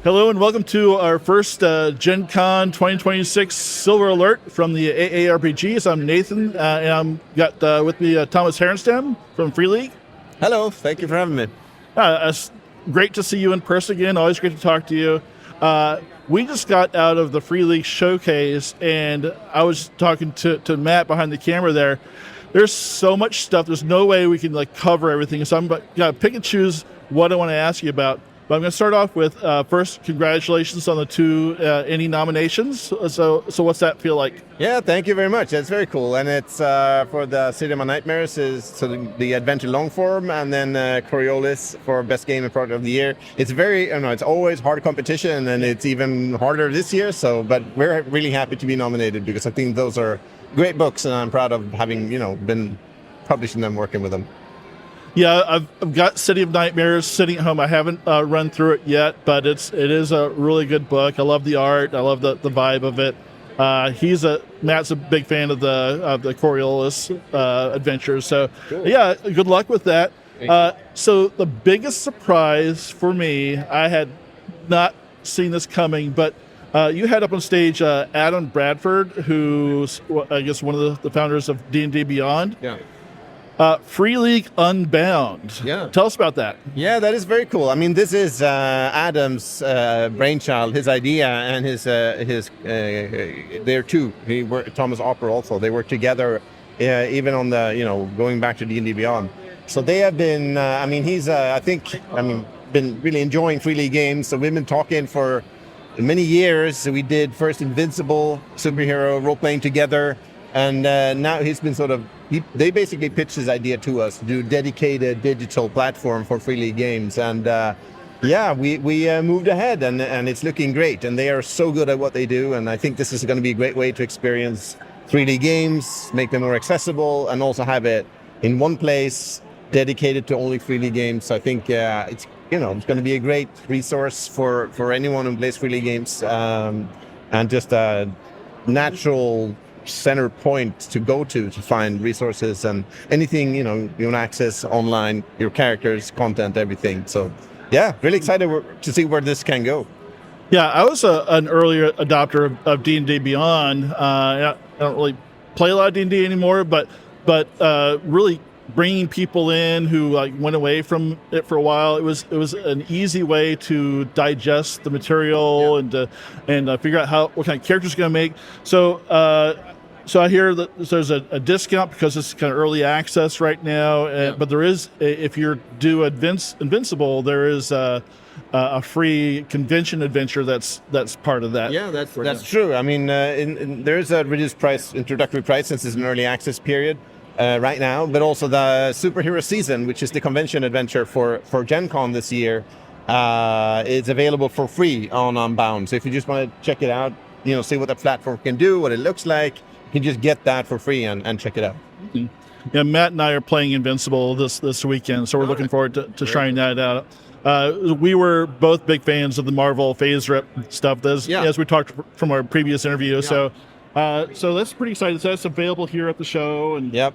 Hello and welcome to our first GenCon 2026 Silver Alert from the AARPG. I'm Nathan, and I'm got with me Thomas Herenstam from Free League. Hello, thank you for having me. It's great to see you in person again. Always great to talk to you. We just got out of the Free League showcase, and I was talking to Matt behind the camera there. There's so much stuff. There's no way we can cover everything. So I'm gonna pick and choose what I want to ask you about. But I'm going to start off with first, congratulations on the 2 indie nominations. So what's that feel like? Yeah, thank you very much. That's very cool. And it's for the City of My Nightmares is the adventure long form, and then Coriolis for best game and product of the year. It's it's always hard competition, and it's even harder this year. But we're really happy to be nominated because I think those are great books, and I'm proud of having been publishing them, working with them. Yeah, I've got City of Nightmares sitting at home. I haven't run through it yet, but it is a really good book. I love the art. I love the vibe of it. Matt's a big fan of the Coriolis adventures. So cool. Yeah, good luck with that. So the biggest surprise for me, I had not seen this coming, but you had up on stage Adam Bradford, who's I guess one of the founders of D&D Beyond. Yeah. Free League Unbound. Yeah. Tell us about that. Yeah, that is very cool. I mean, this is Adam's brainchild, his idea, and his there too. Thomas Opper also. They work together, even on the going back to D&D Beyond. So they have been. He's been really enjoying Free League games. So we've been talking for many years. We did first Invincible superhero role playing together. And now he's been they basically pitched his idea to us to do a dedicated digital platform for Free League games. And we moved ahead, and it's looking great. And they are so good at what they do. And I think this is going to be a great way to experience Free League games, make them more accessible, and also have it in one place dedicated to only Free League games. So I think it's going to be a great resource for anyone who plays Free League games, and just a natural center point to go to find resources and anything you want to access online, your characters, content, everything. So yeah, really excited to see where this can go. Yeah, I was an earlier adopter of D&D Beyond. I don't really play a lot of D&D anymore, but really bringing people in who went away from it for a while, it was an easy way to digest the material and figure out what kind of characters it's going to make. So I hear that there's a discount because it's kind of early access right now, but there is, if you do Invincible, there is a free convention adventure that's part of that. Yeah, that's true. I mean, there's a reduced price, introductory price, since it's an early access period right now, but also the Superhero Season, which is the convention adventure for GenCon this year, is available for free on Unbound. So if you just want to check it out, see what the platform can do, what it looks like, you can just get that for free and check it out. Mm-hmm. Yeah, Matt and I are playing Invincible this weekend, so we're looking forward to trying that out. We were both big fans of the Marvel Phase Rip stuff, as we talked from our previous interview. Yeah. So that's pretty exciting. So that's available here at the show. And yep.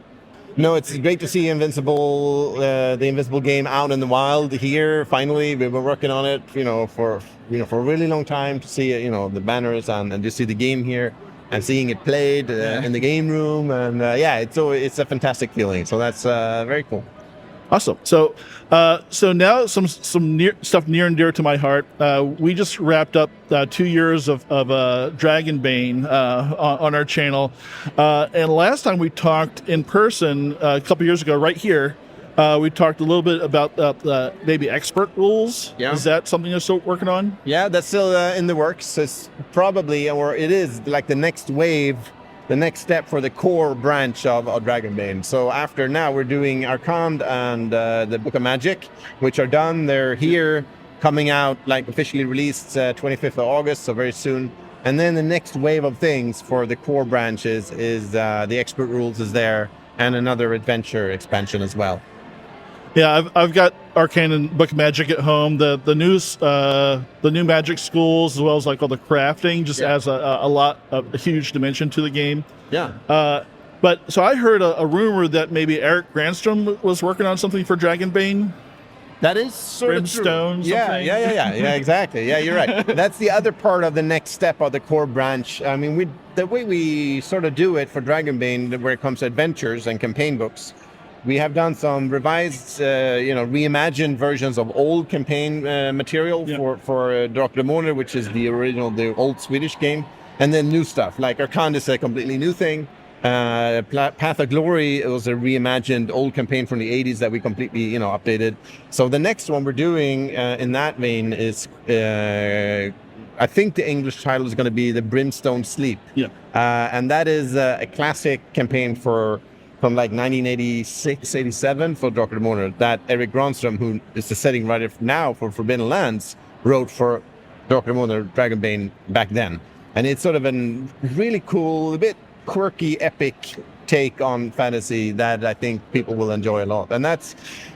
No, it's great to see the Invincible game out in the wild here. Finally, we've been working on it, for a really long time to see the banners and just see the game here. And seeing it played in the game room, and it's a fantastic feeling. So that's very cool. Awesome. So now some stuff near and dear to my heart. We just wrapped up 2 years of Dragonbane on our channel, and last time we talked in person a couple years ago, right here. We talked a little bit about maybe expert rules. Yeah. Is that something you're still working on? Yeah, that's still in the works. It's probably, or it is like the next wave, the next step for the core branch of Dragonbane. So after now, we're doing Arcand and the Book of Magic, which are done. They're here, coming out, officially released 25th of August, so very soon. And then the next wave of things for the core branches is the expert rules is there, and another adventure expansion as well. Yeah, I've got Arcane and Book of Magic at home. The new Magic schools, as well as all the crafting, just adds a huge dimension to the game. Yeah. But so I heard a rumor that maybe Eric Granstrom was working on something for Dragonbane. That is sort of true. Brimstone something. Yeah, exactly. Yeah, you're right. That's the other part of the next step of the core branch. I mean, the way we sort of do it for Dragonbane, where it comes to adventures and campaign books, we have done some revised, reimagined versions of old campaign material for Drakar, which is the old Swedish game, and then new stuff like Arcand is a completely new thing. Path of Glory, it was a reimagined old campaign from the 80s that we completely updated. So the next one we're doing in that vein is I think the English title is going to be The Brimstone Sleep. And that is a classic campaign from like 1986, 87 for Drakar that Eric Granström, who is the setting writer now for Forbidden Lands, wrote for Drakar Dragonbane back then. And it's sort of a really cool, a bit quirky, epic take on fantasy that I think people will enjoy a lot. And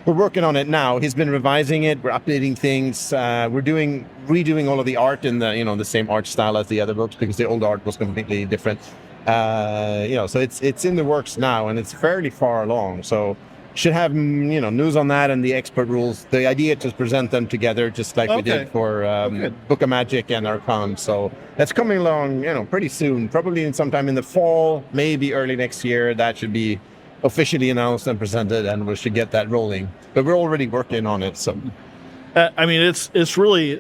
we're working on it now. He's been revising it. We're updating things. We're redoing all of the art in the same art style as the other books because the old art was completely different. So it's in the works now and it's fairly far along. So should have news on that and the expert rules. The idea to present them together, just like we did for Book of Magic and Arcand. So that's coming along, pretty soon. Probably sometime in the fall, maybe early next year. That should be officially announced and presented, and we should get that rolling. But we're already working on it. So, I mean, it's really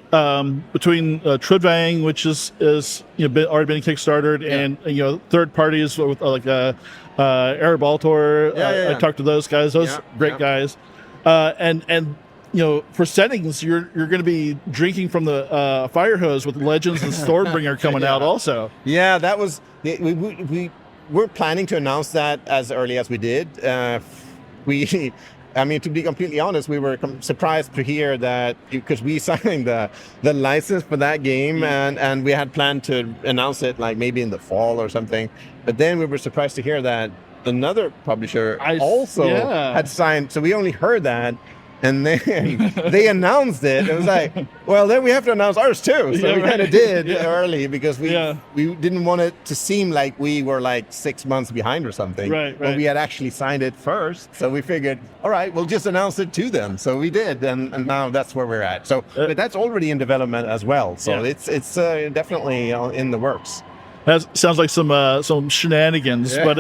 between Trudvang, which is already been kickstarted, and third parties with Arab Altor. I talked to those guys; those great guys. And for settings, you're going to be drinking from the fire hose with Legends and Stormbringer coming out also. Yeah, that was we were planning to announce that as early as we did. I mean, to be completely honest, we were surprised to hear that because we signed the license for that game and we had planned to announce it like maybe in the fall or something. But then we were surprised to hear that another publisher also had signed. So we only heard that. And then they announced it. It was like, well, then we have to announce ours too. So we kind of did early because we didn't want it to seem like we were like 6 months behind or something. Right. But we had actually signed it first. So we figured, all right, we'll just announce it to them. So we did. And now that's where we're at. So but that's already in development as well. So it's definitely in the works. That sounds like some shenanigans, but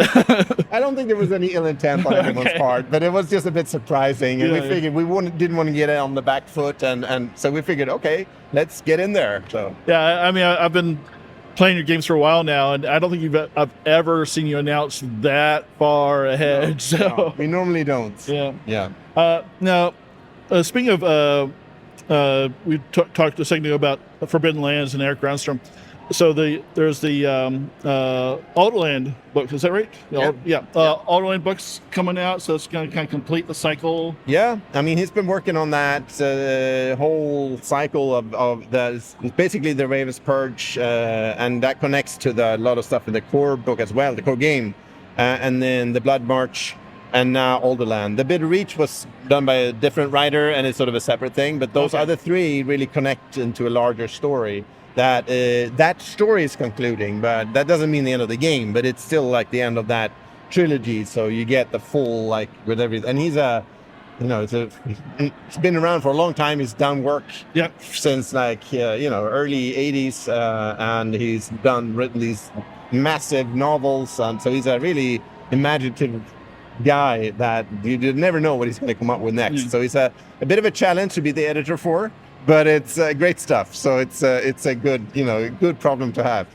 I don't think there was any ill intent on anyone's part, but it was just a bit surprising, and we figured we didn't want to get it on the back foot, and so we figured, okay, let's get in there. So I mean, I've been playing your games for a while now, and I don't think I've ever seen you announce that far ahead. No, we normally don't. Now, speaking of, we talked a second ago about Forbidden Lands and Eric Granström. So there's the Alderland book, is that right? Alderland books coming out, so it's going to kind of complete the cycle. Yeah, I mean, he's been working on that whole cycle of basically the Raven's Purge, and that connects to a lot of stuff in the core book as well, the core game, and then the Blood March, and now Alderland. The Bitter Reach was done by a different writer, and it's sort of a separate thing, but those other three really connect into a larger story. That story is concluding, but that doesn't mean the end of the game, but it's still like the end of that trilogy, so you get the full, like, with everything. And he's he's been around for a long time. He's done work since early 80s, and he's written these massive novels, and so he's a really imaginative guy that you never know what he's going to come up with next. So he's a bit of a challenge to be the editor for. But it's great stuff, so it's a good problem to have.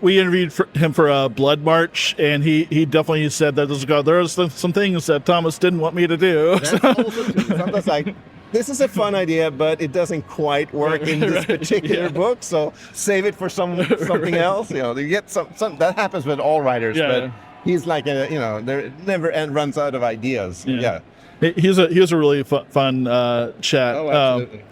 We interviewed him for Blood March, and he definitely said that there was some things that Thomas didn't want me to do. That's also true. Sometimes like, this is a fun idea, but it doesn't quite work in this particular book, so save it for something else. You get some that happens with all writers, but he's like there never runs out of ideas. He was a really fun chat. Oh, absolutely.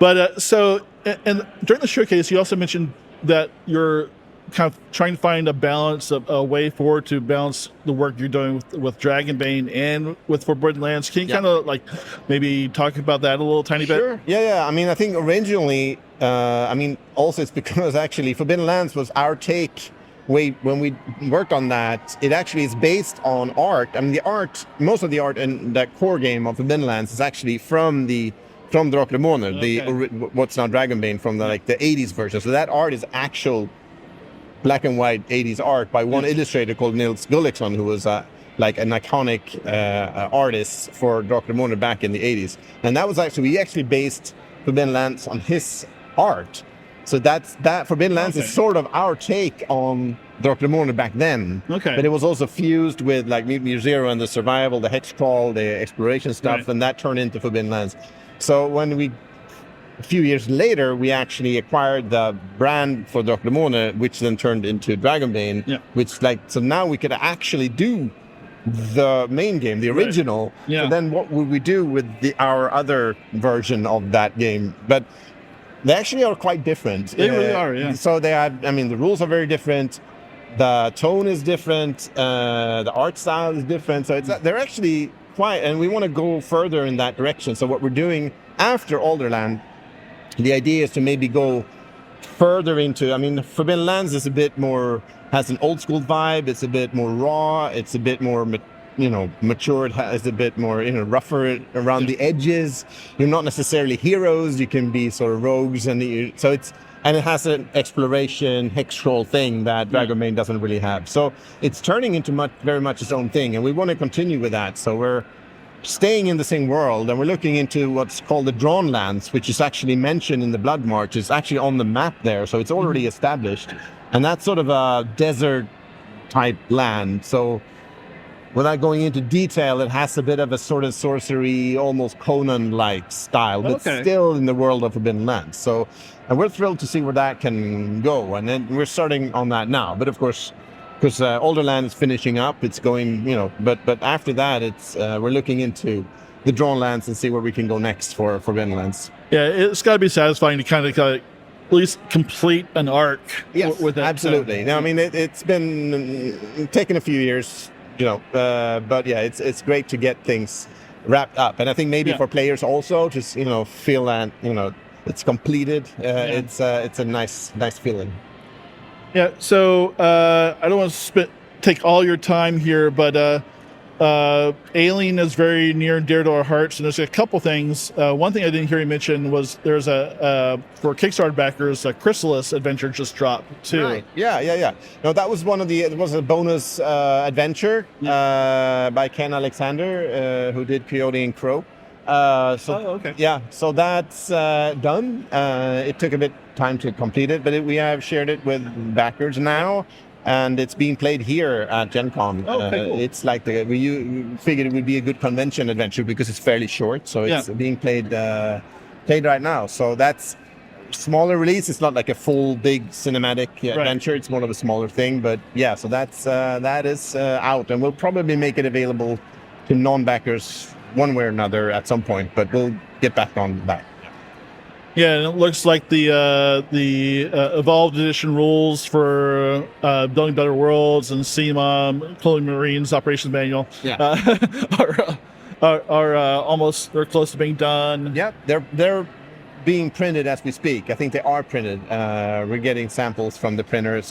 But so during the showcase, you also mentioned that you're kind of trying to find a way forward to balance the work you're doing with Dragonbane and with Forbidden Lands. Can you kind of like maybe talk about that a little tiny bit? Sure. Yeah. I mean, I think originally, also it's because actually Forbidden Lands was our take. When we worked on that, it actually is based on art. I mean, most of the art in that core game of Forbidden Lands is actually from the from Draklemoner, Okay. what's now Dragonbane from the 80s version. So that art is actual black and white 80s art by one illustrator called Nils Gulliksson, who was like an iconic artist for Draklemoner back in the 80s. And that was actually, we actually based Forbidden Lands on his art. So that Forbidden Lands is sort of our take on Draklemoner back then. Okay. But it was also fused with like Muir Zero and the survival, the hex crawl, the exploration stuff, and that turned into Forbidden Lands. So when a few years later, we actually acquired the brand for Draklemoner, which then turned into Dragonbane, so now we could actually do the main game, the original. Yeah. So then what would we do with our other version of that game? But they actually are quite different. They really are, yeah. So the rules are very different. The tone is different. The art style is different. So they're actually quite, and we want to go further in that direction. So what we're doing after Alderland, the idea is to maybe go further into, Forbidden Lands is a bit more, has an old school vibe. It's a bit more raw. It's a bit more, mature. It has a bit more, rougher around the edges. You're not necessarily heroes. You can be sort of rogues, and it has an exploration hex crawl thing that Dragonbane doesn't really have. So it's turning into very much its own thing, and we want to continue with that. So we're staying in the same world, and we're looking into what's called the Drawn Lands, which is actually mentioned in the Blood March. It's actually on the map there, so it's already established. And that's sort of a desert type land. So without going into detail, it has a bit of a sort of sorcery, almost Conan-like style, but still in the world of Forbidden Lands. So, and we're thrilled to see where that can go. And then we're starting on that now. But of course, because Alderland is finishing up, it's going, but after that, it's we're looking into the Drawn Lands and see where we can go next for Forbidden Lands. Yeah, it's got to be satisfying to kind of at least complete an arc. Yes, with that. Absolutely. Now, it's been taking a few years, but yeah, it's great to get things wrapped up, and I think maybe for players also, just feel that it's completed. It's a nice feeling. Yeah. So I don't want to take all your time here, but Alien is very near and dear to our hearts, and there's a couple things. One thing I didn't hear you mention was there's for Kickstarter backers, a Chrysalis adventure just dropped too. Right. Yeah. No, that was it was a bonus adventure by Ken Alexander, who did Coyote and Crow. Yeah, so that's done. It took a bit time to complete it, but we have shared it with backers now, and it's being played here at GenCon. Cool. It's like we figured it would be a good convention adventure because it's fairly short, so it's being played right now. So that's smaller release. It's not like a full big cinematic adventure. It's more of a smaller thing, but yeah. So that is out, and we'll probably make it available to non-backers one way or another at some point, but we'll get back on that. Yeah, and it looks like the Evolved Edition rules for Building Better Worlds and SEMA, Colonial Marines Operations Manual are almost, they're close to being done. Yeah, they're being printed as we speak. I think they are printed. We're getting samples from the printer,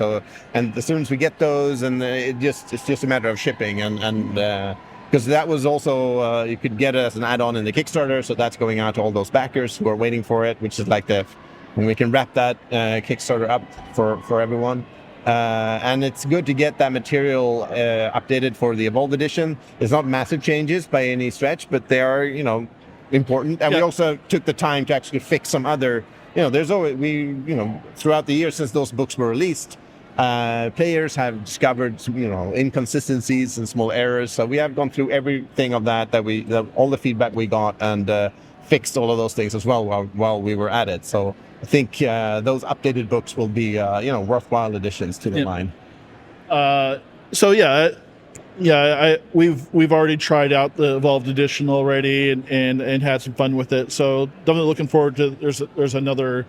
and as soon as we get those, and it's just a matter of shipping and because that was also, you could get it as an add-on in the Kickstarter, so that's going out to all those backers who are waiting for it, which is like when we can wrap that Kickstarter up for everyone. And it's good to get that material updated for the Evolved Edition. It's not massive changes by any stretch, but they are, important. And we also took the time to actually fix some other, there's always, throughout the years since those books were released, players have discovered, inconsistencies and small errors. So we have gone through everything of that all the feedback we got, and fixed all of those things as well while we were at it. So I think those updated books will be, worthwhile additions to the line. We've already tried out the Evolved Edition already and had some fun with it. So definitely looking forward to there's another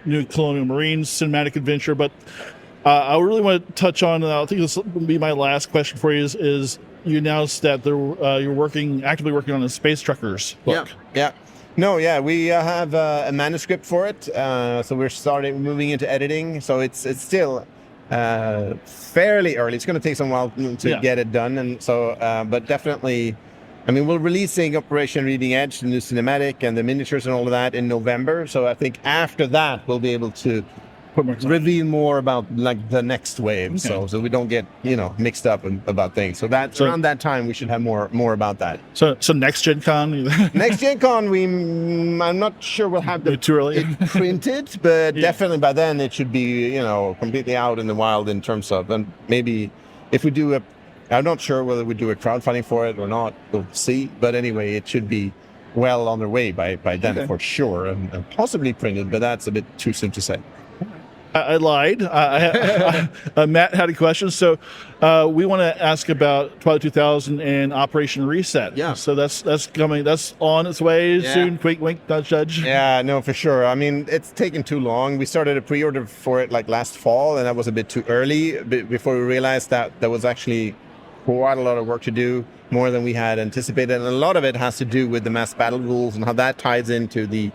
new Colonial Marines cinematic adventure, but I really want to touch on, and I think this will be my last question for you, is you announced that you're actively working on a Space Truckers book. Yeah. We have a manuscript for it, so we're moving into editing. So it's still fairly early. It's going to take some while to get it done, and so but definitely I mean, we're releasing Operation Leading Edge, the new cinematic and the miniatures and all of that in November. So I think after that, we'll be able to reveal more about like the next wave. Okay. So we don't get, mixed up about things. So that's around that time, we should have more about that. So next Gen Con? Next Gen Con, I'm not sure we'll have Too early. it printed, but definitely by then it should be, completely out in the wild in terms of, and maybe if we do I'm not sure whether we do a crowdfunding for it or not. We'll see. But anyway, it should be well on their way by then for sure, and possibly printed, but that's a bit too soon to say. I lied. Matt had a question. So we want to ask about Twilight 2000 and Operation Reset. Yeah. So that's coming. That's on its way soon. Quick wink, nudge, nudge. Yeah, no, for sure. I mean, it's taken too long. We started a pre-order for it like last fall, and that was a bit too early before we realized that there was actually quite a lot of work to do, more than we had anticipated. And a lot of it has to do with the mass battle rules and how that ties into the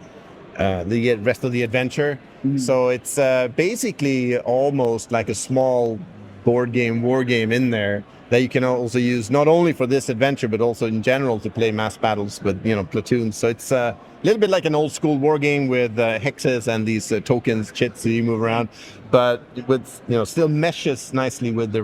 rest of the adventure. Mm-hmm. So it's basically almost like a small board game, war game in there that you can also use not only for this adventure, but also in general to play mass battles with, platoons. So it's a little bit like an old school war game with hexes and these tokens, chits that you move around, but with, still meshes nicely with the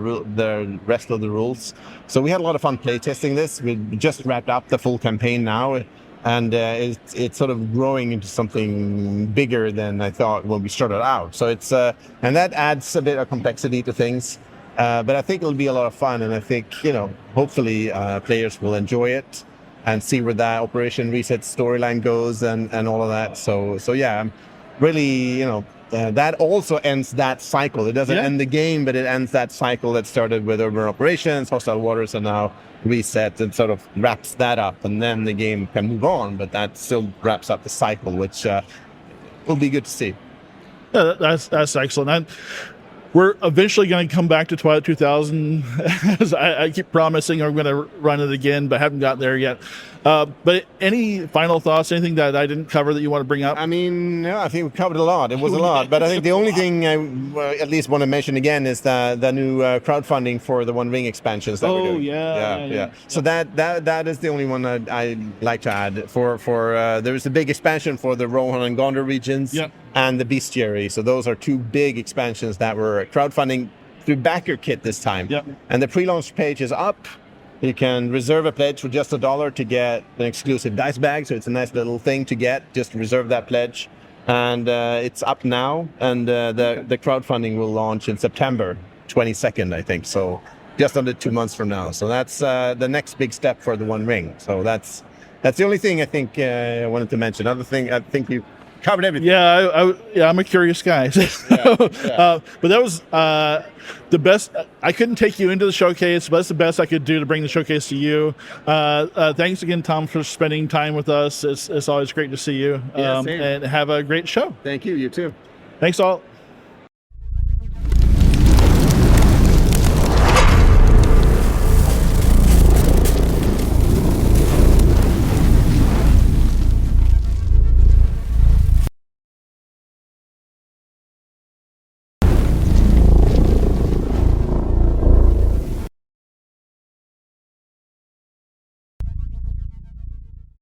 rest of the rules. So we had a lot of fun playtesting this. We just wrapped up the full campaign now. And it's sort of growing into something bigger than I thought when we started out. So it's and that adds a bit of complexity to things. But I think it'll be a lot of fun, and I think hopefully players will enjoy it and see where that Operation Reset storyline goes and all of that. So yeah, I'm really that also ends that cycle. It doesn't end the game, but it ends that cycle that started with Urban Operations, Hostile Waters, and now Reset, and sort of wraps that up, and then the game can move on. But that still wraps up the cycle, which will be good to see. Yeah, that's excellent. We're eventually going to come back to Twilight 2000. As I keep promising I'm going to run it again, but haven't gotten there yet. But any final thoughts, anything that I didn't cover that you want to bring up? I mean, I think we covered a lot. It was a lot. But I think the only thing I at least want to mention again is the new crowdfunding for the One Ring expansions that we're doing. Yeah. So that is the only one that I'd like to add. For there's a big expansion for the Rohan and Gondor regions and the Bestiary. So those are two big expansions that were crowdfunding through Backer Kit this time. And the pre-launch page is up. You can reserve a pledge for just $1 to get an exclusive dice bag. So it's a nice little thing to get. Just reserve that pledge. And it's up now. And the crowdfunding will launch in September 22nd, I think. So just under 2 months from now. So that's the next big step for the One Ring. So that's the only thing I think I wanted to mention. Other thing, I think you covered everything. I'm a curious guy. But that was the best. I couldn't take you into the showcase, but that's the best I could do to bring the showcase to you. Thanks again, Tom, for spending time with us. It's always great to see you. And have a great show. Thank you. You too. Thanks all.